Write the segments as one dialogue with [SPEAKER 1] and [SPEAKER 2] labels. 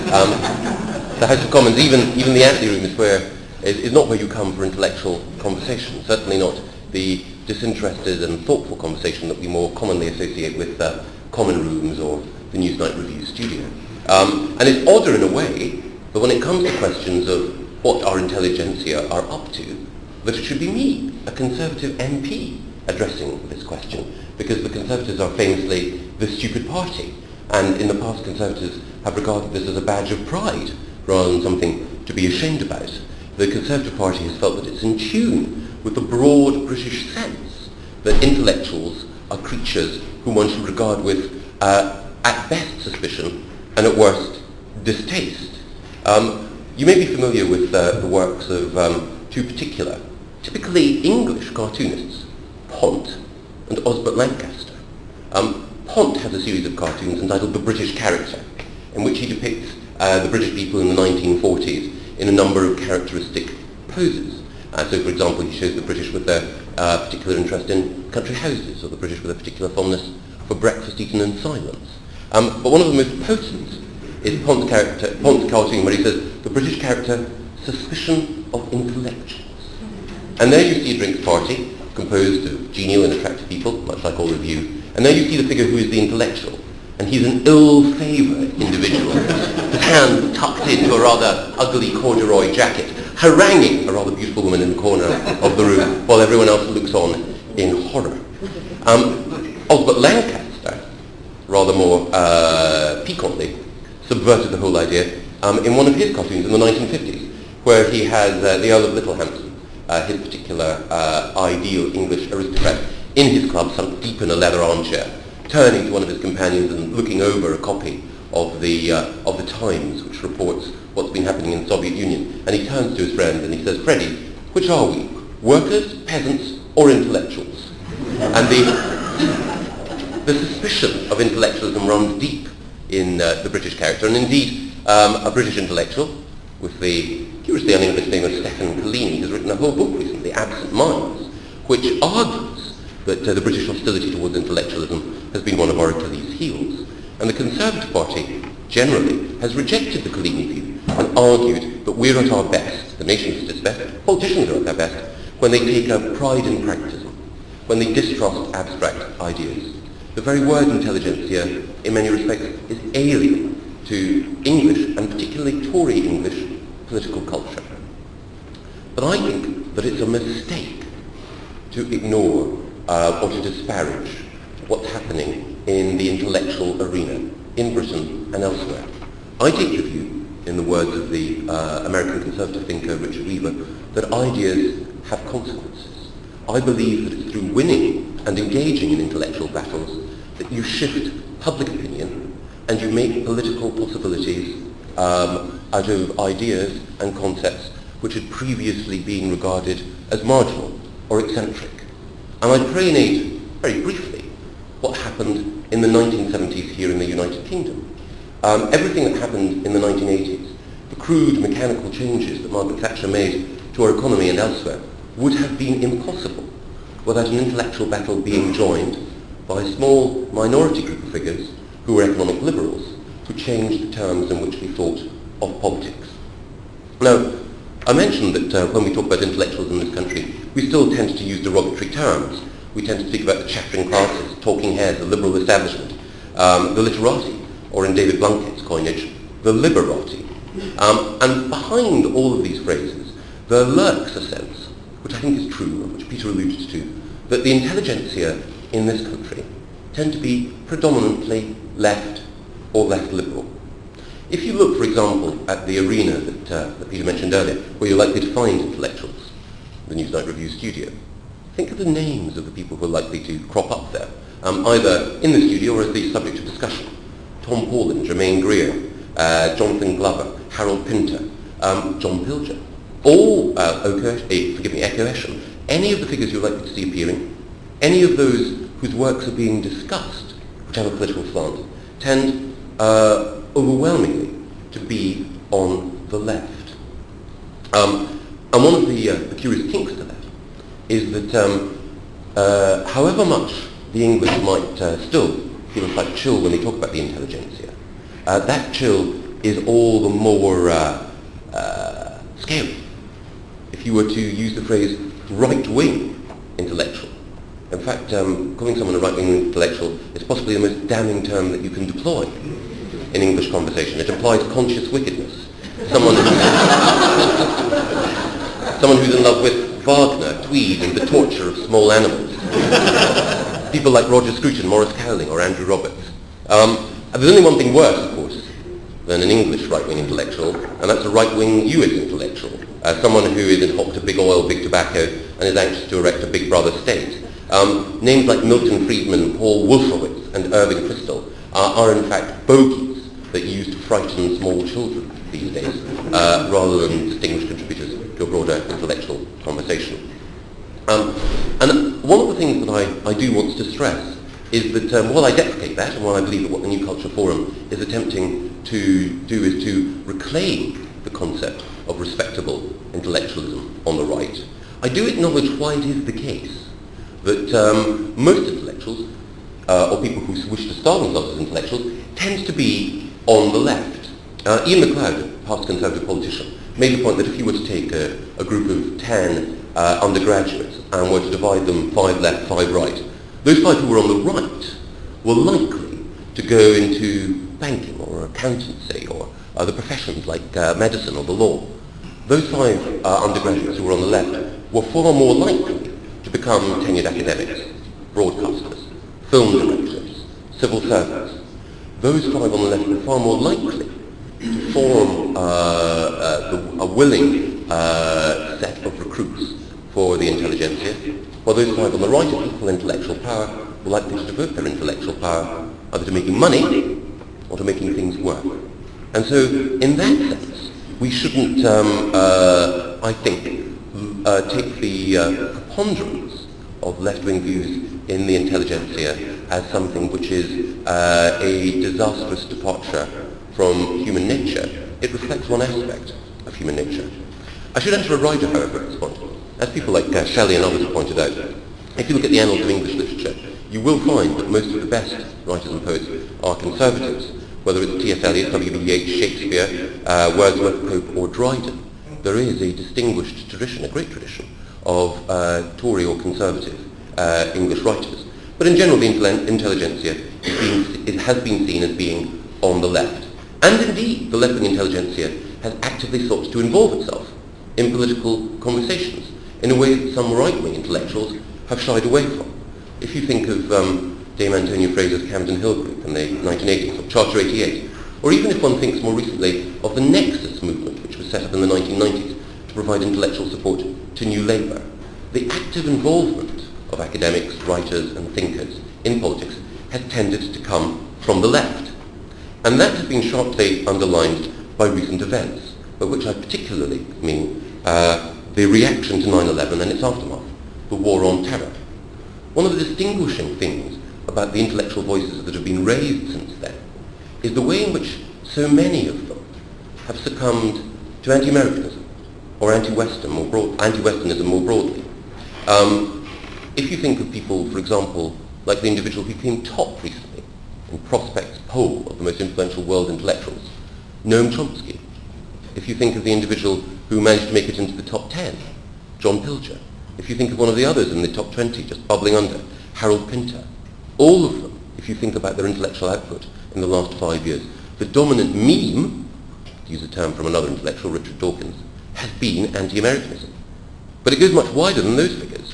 [SPEAKER 1] The House of Commons, even the ante room is not where you come for intellectual conversation, certainly not the disinterested and thoughtful conversation that we more commonly associate with common rooms or the Newsnight Review studio. And it's odder in a way, but when it comes to questions of what our intelligentsia are up to, that it should be me, a Conservative MP, addressing this question, because the Conservatives are famously the stupid party, and in the past Conservatives have regarded this as a badge of pride rather than something to be ashamed about. The Conservative Party has felt that it's in tune with the broad British sense that intellectuals are creatures whom one should regard with, at best, suspicion and at worst, distaste. You may be familiar with the works of two particular, typically English cartoonists, Pont and Osbert Lancaster. Pont has a series of cartoons entitled The British Character, in which he depicts the British people in the 1940s in a number of characteristic poses. So, for example, he shows the British with their particular interest in country houses, or the British with a particular fondness for breakfast eaten in silence. But one of the most potent is Pont's cartoon, where he says, the British character, suspicion of intellectuals. And there you see a drinks party, composed of genial and attractive people, much like all of you. And there you see the figure who is the intellectual. And he's an ill-favoured individual, his hand tucked into a rather ugly corduroy jacket, haranguing a rather beautiful woman in the corner of the room, while everyone else looks on in horror. Osbert Lancaster, rather more piquantly, subverted the whole idea in one of his cartoons in the 1950s, where he has the Earl of Littlehampton, his particular ideal English aristocrat, in his club, sunk deep in a leather armchair, turning to one of his companions and looking over a copy of the Times, which reports what's been happening in the Soviet Union. And he turns to his friend and he says, Freddie, which are we? Workers, peasants, or intellectuals? And the suspicion of intellectualism runs deep in the British character, and indeed a British intellectual with the curiously un-English name of Stephen Collini has written a whole book recently, Absent Minds, which argues that the British hostility towards intellectualism has been one of our Achilles' heels. And the Conservative Party generally has rejected the Collini view and argued that we're at our best, the nation is at its best, politicians are at their best, when they take a pride in pragmatism, when they distrust abstract ideas. The very word intelligentsia, in many respects, is alien to English, and particularly Tory English, political culture. But I think that it's a mistake to ignore or to disparage what's happening in the intellectual arena in Britain and elsewhere. I take the view, in the words of the American conservative thinker Richard Weaver, that ideas have consequences. I believe that it's through winning and engaging in intellectual battles that you shift public opinion and you make political possibilities out of ideas and concepts which had previously been regarded as marginal or eccentric. And I preanate, very briefly, what happened in the 1970s here in the United Kingdom. Everything that happened in the 1980s, the crude mechanical changes that Margaret Thatcher made to our economy and elsewhere, would have been impossible without an intellectual battle being joined by a small minority group of figures who were economic liberals, who changed the terms in which we thought of politics. Now, I mentioned that when we talk about intellectuals in this country, we still tend to use derogatory terms. We tend to speak about the chattering classes, talking heads, the liberal establishment, the literati, or in David Blunkett's coinage, the liberati. And behind all of these phrases, there lurks a sense, which I think is true, and which Peter alluded to, that the intelligentsia in this country tend to be predominantly left or left liberal. If you look, for example, at the arena that Peter mentioned earlier, where you're likely to find intellectuals, the Newsnight Review studio, think of the names of the people who are likely to crop up there, either in the studio or as the subject of discussion. Tom Paulin, Germaine Greer, Jonathan Glover, Harold Pinter, John Pilger, all Echo Esham, any of the figures you're likely to see appearing, any of those whose works are being discussed, which have a political slant, tend overwhelmingly to be on the left. And one of the curious kinks to that is that however much the English might still feel a slight chill when they talk about the intelligentsia, that chill is all the more scary. If you were to use the phrase right-wing intellectual, in fact, calling someone a right-wing intellectual is possibly the most damning term that you can deploy in English conversation. It implies conscious wickedness. Someone who's in love with Wagner, Tweed, and the torture of small animals. People like Roger Scruton, Maurice Cowling, or Andrew Roberts. There's only one thing worse, of course, than an English right-wing intellectual, and that's a right-wing US intellectual. Someone who is in hock to big oil, big tobacco, and is anxious to erect a big brother state. Names like Milton Friedman, Paul Wolfowitz, and Irving Kristol are in fact bogies that you use to frighten small children these days, rather than distinguished contributors to a broader intellectual conversation. And one of the things that I do want to stress is that while I deprecate that, and while I believe that what the New Culture Forum is attempting to do is to reclaim the concept of respectable intellectualism on the right, I do acknowledge why it is the case that most intellectuals, or people who wish to style themselves as intellectuals, tend to be on the left. Ian MacLeod, a past Conservative politician, made the point that if you were to take a group of 10 undergraduates and were to divide them 5 left, 5 right, those 5 who were on the right were likely to go into banking or accountancy or the professions like medicine or the law. Those 5 undergraduates who were on the left were far more likely to become tenured academics, broadcasters, film directors, civil servants. Those 5 on the left were far more likely to form a willing set of recruits for the intelligentsia, while those 5 on the right of equal intellectual power were likely to devote their intellectual power either to making money or to making things work. And so, in that sense, we shouldn't, I think, take the preponderance of left-wing views in the intelligentsia as something which is a disastrous departure from human nature. It reflects one aspect of human nature. I should enter a rider, however, at this point. As people like Shelley and others have pointed out, if you look at the annals of English literature, you will find that most of the best writers and poets are conservatives, whether it's T.S. Eliot, W.B. Yeats, Shakespeare, Wordsworth, Pope, or Dryden. There is a distinguished tradition, a great tradition, of Tory or conservative English writers. But in general, the intelligentsia has been seen as being on the left. And indeed, the left-wing intelligentsia has actively sought to involve itself in political conversations in a way that some right-wing intellectuals have shied away from. If you think of Dame Antonia Fraser's Camden Hill group in the 1980s, or Charter 88, or even if one thinks more recently of the Nexus movement, which was set up in the 1990s to provide intellectual support to New Labour, the active involvement of academics, writers and thinkers in politics has tended to come from the left. And that has been sharply underlined by recent events, by which I particularly mean the reaction to 9/11 and its aftermath, the war on terror. One of the distinguishing things about the intellectual voices that have been raised since then is the way in which so many of them have succumbed to anti-Americanism or anti-Westernism more broadly. If you think of people, for example, like the individual who came top recently in Prospect's poll of the most influential world intellectuals, Noam Chomsky. If you think of the individual who managed to make it into the top 10, John Pilger. If you think of one of the others in the top 20, just bubbling under, Harold Pinter. All of them, if you think about their intellectual output in the last 5 years, the dominant meme, to use a term from another intellectual, Richard Dawkins, has been anti-Americanism. But it goes much wider than those figures.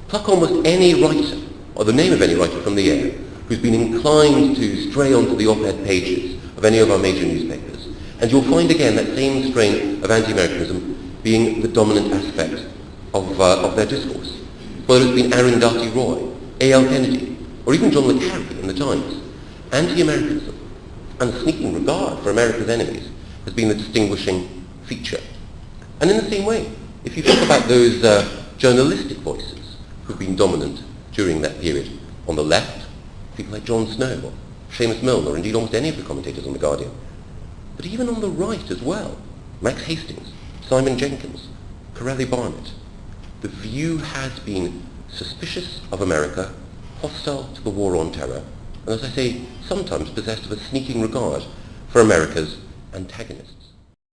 [SPEAKER 1] Pluck almost any writer, or the name of any writer from the air, who's been inclined to stray onto the op-ed pages of any of our major newspapers, and you'll find again that same strain of anti-Americanism being the dominant aspect of their discourse. Whether it's been Arundhati Roy, A.L. Kennedy, or even John le Carre in the Times, anti-Americanism and a sneaking regard for America's enemies has been the distinguishing feature. And in the same way, if you think about those journalistic voices who've been dominant during that period, on the left, people like Jon Snow, or Seamus Milne, or indeed almost any of the commentators on The Guardian, but even on the right as well, Max Hastings, Simon Jenkins, Corelli Barnett, the view has been suspicious of America, hostile to the war on terror, and as I say, sometimes possessed of a sneaking regard for America's antagonists.